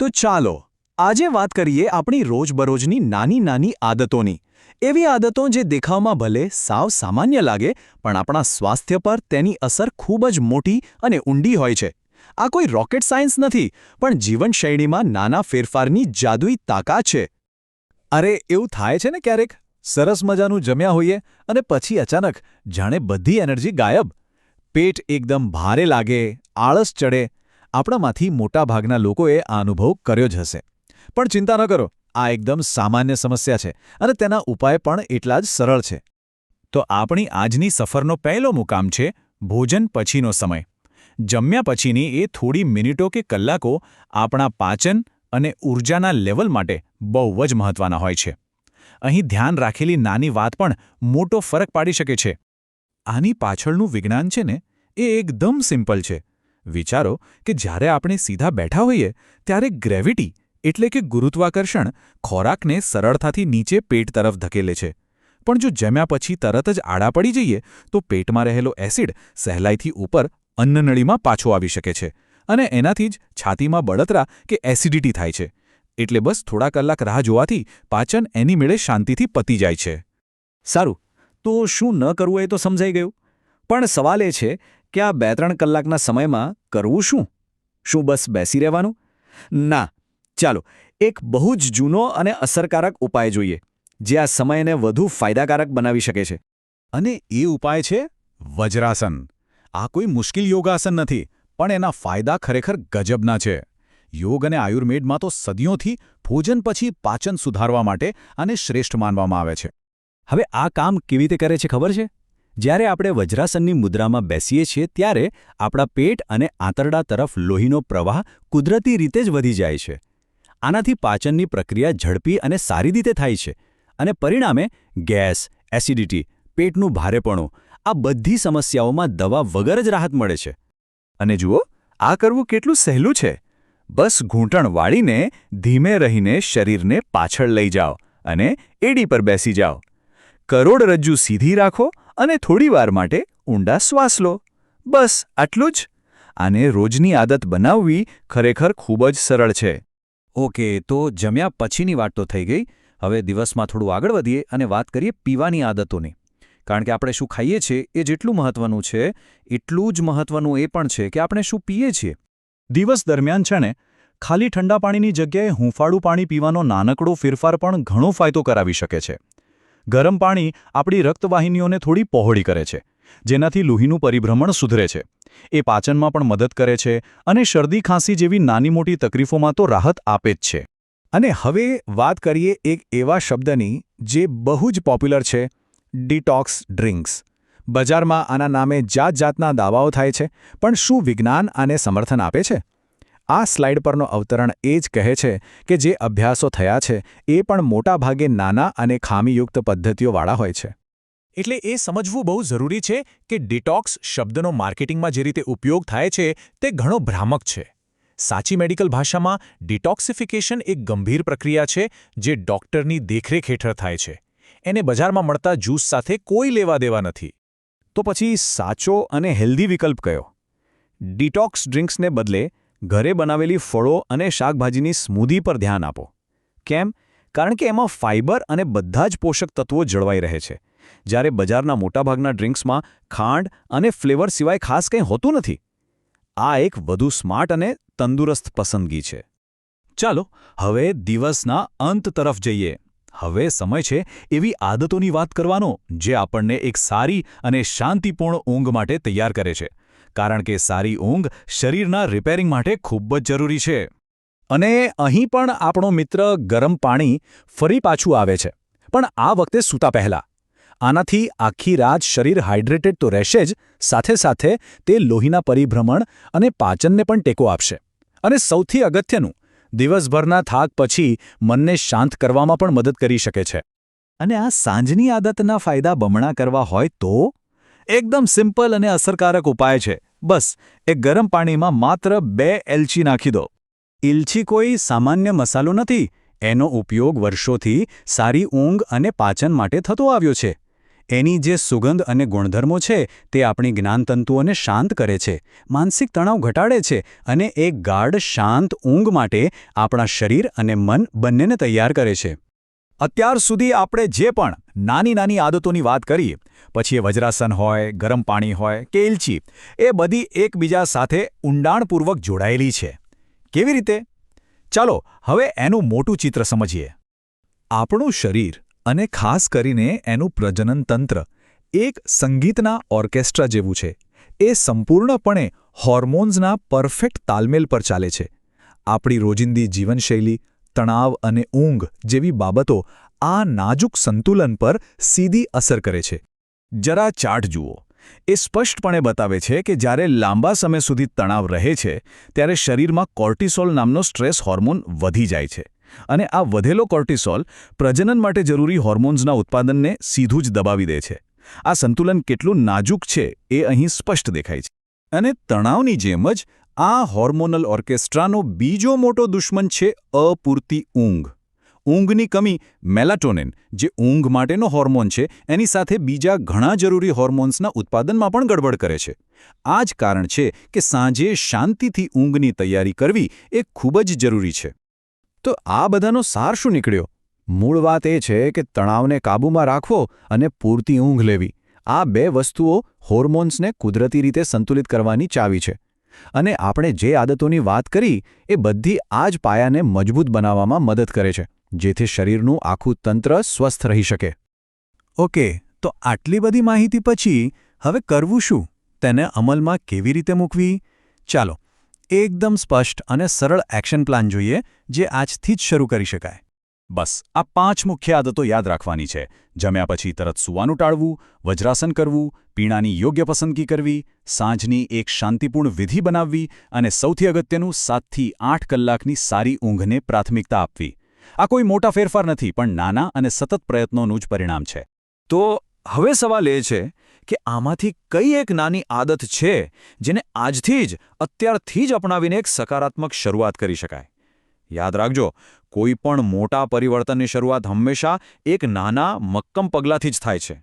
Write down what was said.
તો ચાલો આજે વાત કરીએ આપણી રોજબરોજની નાની નાની આદતોની, એવી આદતો જે દેખાવમાં ભલે સાવ સામાન્ય લાગે પણ આપણા સ્વાસ્થ્ય પર તેની અસર ખૂબ જ મોટી અને ઊંડી હોય છે. આ કોઈ રોકેટ સાયન્સ નથી, પણ જીવનશૈલીમાં નાના ફેરફારની જાદુઈ તાકાત છે. અરે એવું થાય છે ને ક્યારેક, સરસ મજાનું જમ્યા હોઈએ અને પછી અચાનક જાણે બધી એનર્જી ગાયબ. પેટ એકદમ ભારે લાગે, આળસ ચડે. આપણામાંથી મોટાભાગના લોકોએ આ અનુભવ કર્યો જ હશે. પણ ચિંતા ન કરો, આ એકદમ સામાન્ય સમસ્યા છે અને તેના ઉપાય પણ એટલા જ સરળ છે. તો આપણી આજની સફરનો પહેલો મુકામ છે ભોજન પછીનો સમય. જમ્યા પછીની એ થોડી મિનિટો કે કલાકો આપણા પાચન અને ઊર્જાના લેવલ માટે બહુ જ મહત્વના હોય છે. અહીં ધ્યાન રાખેલી નાની વાત પણ મોટો ફરક પાડી શકે છે. આની પાછળનું વિજ્ઞાન છે ને, એ એકદમ સિમ્પલ છે. વિચારો કે જ્યારે આપણે સીધા બેઠા હોઈએ ત્યારે ગ્રેવિટી એટલે કે ગુરુત્વાકર્ષણ ખોરાકને સરળતાથી નીચે પેટ તરફ ધકેલે છે. પણ જો જમ્યા પછી તરત જ આડા પડી જઈએ તો પેટમાં રહેલો એસિડ સહેલાઈથી ઉપર અન્નનળીમાં પાછો આવી શકે છે અને એનાથી જ છાતીમાં બળતરા કે એસિડિટી થાય છે. એટલે બસ થોડા કલાક રાહ જોવાથી પાચન એની મેળે શાંતિથી પતી જાય છે. સારું, તો શું ન કરવું એ તો સમજાઈ ગયું. પણ સવાલ એ છે કે આ 2-3 કલાકના સમયમાં કરવું શું? શું બસ બેસી રહેવાનું? ના, ચાલો એક બહુ જ જૂનો અને અસરકારક ઉપાય જોઈએ, જે આ સમયને વધુ ફાયદાકારક બનાવી શકે છે. અને એ ઉપાય છે વજ્રાસન. આ કોઈ મુશ્કેલ યોગાસન નથી, પણ એના ફાયદા ખરેખર ગજબના છે. યોગ અને આયુર્વેદમાં તો સદીઓથી ભોજન પછી પાચન સુધારવા માટે આને શ્રેષ્ઠ માનવામાં આવે છે. હવે આ કામ કેવી રીતે કરે છે ખબર છે? જ્યારે આપણે વજ્રાસનની મુદ્રામાં બેસીએ છીએ ત્યારે આપણા પેટ અને આંતરડા તરફ લોહીનો પ્રવાહ કુદરતી રીતે જ વધી જાય છે. આનાથી પાચનની પ્રક્રિયા ઝડપી અને સારી રીતે થાય છે અને પરિણામે ગેસ, એસિડિટી, પેટનું ભારેપણું આ બધી સમસ્યાઓમાં દવા વગર જ રાહત મળે છે. અને જુઓ, આ કરવું કેટલું સહેલું છે. બસ ઘૂંટણ વાળીને ધીમે રહીને શરીરને પાછળ લઈ જાઓ અને એડી પર બેસી જાઓ. કરોડરજ્જુ સીધી રાખો અને થોડીવાર માટે ઊંડા શ્વાસ લો. બસ આટલું જ. આને રોજની આદત બનાવવી ખરેખર ખૂબ જ સરળ છે. ઓકે, તો જમ્યા પછીની વાત તો થઈ ગઈ. હવે દિવસમાં થોડું આગળ વધીએ અને વાત કરીએ પીવાની આદતોની. કારણ કે આપણે શું ખાઈએ છીએ એ જેટલું મહત્વનું છે, એટલું જ મહત્વનું એ પણ છે કે આપણે શું પીએ છીએ. દિવસ દરમિયાન છે ને, ખાલી ઠંડા પાણીની જગ્યાએ હૂંફાળું પાણી પીવાનો નાનકડો ફેરફાર પણ ઘણો ફાયદો કરાવી શકે છે. ગરમ પાણી આપણી રક્તવાહિનીઓને થોડી પહોળી કરે છે, જેનાથી લોહીનું પરિભ્રમણ સુધરે છે. એ પાચનમાં પણ મદદ કરે છે અને શરદી ખાંસી જેવી નાની મોટી તકલીફોમાં તો રાહત આપે જ છે. અને હવે વાત કરીએ એક એવા શબ્દની જે બહુ જ પોપ્યુલર છે, ડિટોક્સ ડ્રિંક્સ. બજારમાં આના નામે જાતજાતના દાવાઓ થાય છે, પણ શું વિજ્ઞાન આને સમર્થન આપે છે? આ સ્લાઇડ પરનો અવતરણ એ જ કહે છે કે જે અભ્યાસો થયા છે એ પણ મોટાભાગે નાના અને ખામીયુક્ત પદ્ધતિઓવાળા હોય છે. એટલે એ સમજવું બહુ જરૂરી છે કે ડિટોક્સ શબ્દનો માર્કેટિંગમાં જે રીતે ઉપયોગ થાય છે તે ઘણો ભ્રામક છે. સાચી મેડિકલ ભાષામાં ડિટોક્સિફિકેશન એક ગંભીર પ્રક્રિયા છે જે ડૉક્ટરની દેખરેખ હેઠળ થાય છે. એને બજારમાં મળતા જ્યુસ સાથે કોઈ લેવા દેવા નથી. તો પછી સાચો અને હેલ્ધી વિકલ્પ કયો? ડિટોક્સ ડ્રિંક્સને બદલે ઘરે બનાવેલી ફળો અને શાકભાજીની સ્મૂધી પર ધ્યાન આપો. કેમ? કારણ કે એમાં ફાઇબર અને બધા જ પોષક તત્વો જળવાઈ રહે છે, જ્યારે બજારના મોટાભાગના ડ્રિંક્સમાં ખાંડ અને ફ્લેવર સિવાય ખાસ કંઈ હોતું નથી. આ એક વધુ સ્માર્ટ અને તંદુરસ્ત પસંદગી છે. ચાલો હવે દિવસના અંત તરફ જઈએ. હવે સમય છે એવી આદતોની વાત કરવાનો જે આપણને એક સારી અને શાંતિપૂર્ણ ઊંઘ માટે તૈયાર કરે છે. કારણ કે સારી ઊંઘ શરીરના રિપેરિંગ માટે ખૂબ જ જરૂરી છે. અને અહીં પણ આપણો મિત્ર ગરમ પાણી ફરી પાછું આવે છે, પણ આ વખતે સૂતા પહેલાં. આનાથી આખી રાત શરીર હાઇડ્રેટેડ તો રહેશે જ, સાથે સાથે તે લોહીના પરિભ્રમણ અને પાચનને પણ ટેકો આપશે. અને સૌથી અગત્યનું, દિવસભરના થાક પછી મનને શાંત કરવામાં પણ મદદ કરી શકે છે. અને આ સાંજની આદતના ફાયદા બમણા કરવા હોય તો એકદમ સિમ્પલ અને અસરકારક ઉપાય છે. બસ એ ગરમ પાણીમાં માત્ર 2 એલચી નાખી દો. ઇલચી કોઈ સામાન્ય મસાલો નથી. એનો ઉપયોગ વર્ષોથી સારી ઊંઘ અને પાચન માટે થતો આવ્યો છે. એની જે સુગંધ અને ગુણધર્મો છે તે આપણી જ્ઞાનતંતુઓને શાંત કરે છે, માનસિક તણાવ ઘટાડે છે અને એક ગાઢ શાંત ઊંઘ માટે આપણા શરીર અને મન બંનેને તૈયાર કરે છે. અત્યાર સુધી આપણે જે પણ નાની નાની આદતોની વાત કરી, પછી એ વજ્રાસન હોય, ગરમ પાણી હોય કે એલચી, એ બધી એકબીજા સાથે ઊંડાણપૂર્વક જોડાયેલી છે. કેવી રીતે? ચાલો હવે એનું મોટું ચિત્ર સમજીએ. આપણું શરીર અને ખાસ કરીને એનું પ્રજનન તંત્ર એક સંગીતના ઓર્કેસ્ટ્રા જેવું છે. એ સંપૂર્ણપણે હોર્મોન્સના પરફેક્ટ તાલમેલ પર ચાલે છે. આપણી રોજિંદી જીવનશૈલી, તણાવ અને ઊંઘ જેવી બાબતો આ નાજુક સંતુલન પર સીધી અસર કરે છે. જરા ચાર્ટ જુઓ. એ સ્પષ્ટપણે બતાવે છે કે જ્યારે લાંબા સમય સુધી તણાવ રહે છે ત્યારે શરીરમાં કોર્ટિસોલ નામનો સ્ટ્રેસ હોર્મોન વધી જાય છે. અને આ વધેલો કોર્ટિસોલ પ્રજનન માટે જરૂરી હોર્મોન્સના ઉત્પાદનને સીધું જ દબાવી દે છે. આ સંતુલન કેટલું નાજુક છે એ અહીં સ્પષ્ટ દેખાય છે. અને તણાવની જેમ જ આ હોર્મોનલ ઓર્કેસ્ટ્રાનો બીજો મોટો દુશ્મન છે અપૂરતી ઊંઘ. ઊંઘની કમી મેલાટોનિન, જે ઊંઘ માટેનો હોર્મોન છે, એની સાથે બીજા ઘણા જરૂરી હોર્મોન્સના ઉત્પાદનમાં પણ ગડબડ કરે છે. આ જ કારણ છે કે સાંજે શાંતિથી ઊંઘની તૈયારી કરવી એ ખૂબ જ જરૂરી છે. તો આ બધાનો સાર શું નીકળ્યો? મૂળ વાત એ છે કે તણાવને કાબૂમાં રાખવો અને પૂરતી ઊંઘ લેવી, આ બે વસ્તુઓ હોર્મોન્સને કુદરતી રીતે સંતુલિત કરવાની ચાવી છે. અને આપણે જે આદતોની વાત કરી એ બધી આ જ પાયાને મજબૂત બનાવવામાં મદદ કરે છે, જેથી શરીરનું આખું તંત્ર સ્વસ્થ રહી શકે. ઓકે, તો આટલી બધી માહિતી પછી હવે કરવું શું? તેને અમલમાં કેવી રીતે મૂકવી? ચાલો એકદમ સ્પષ્ટ અને સરળ એક્શન પ્લાન જોઈએ, જે આજથી જ શરૂ કરી શકાય. બસ આ 5 મુખ્ય આદતો યાદ રાખવાની છે. જમ્યા પછી તરત સૂવાનું ટાળવું, વજ્રાસન કરવું, પીણાની યોગ્ય પસંદગી કરવી, સાંજની એક શાંતિપૂર્ણ વિધિ બનાવવી અને સૌથી અગત્યનું 7 થી 8 કલાકની સારી ઊંઘને પ્રાથમિકતા આપવી. આ કોઈ મોટા ફેરફાર નથી, પણ નાના અને સતત પ્રયત્નોનું જ પરિણામ છે. તો હવે સવાલ એ છે કે આમાંથી કઈ એક નાની આદત છે જેને આજથી જ, અત્યારથી જ અપનાવીને એક સકારાત્મક શરૂઆત કરી શકાય? યાદ રાખજો, કોઈ પણ મોટા પરિવર્તનની શરૂઆત હંમેશા એક નાના મક્કમ પગલાંથી જ થાય છે.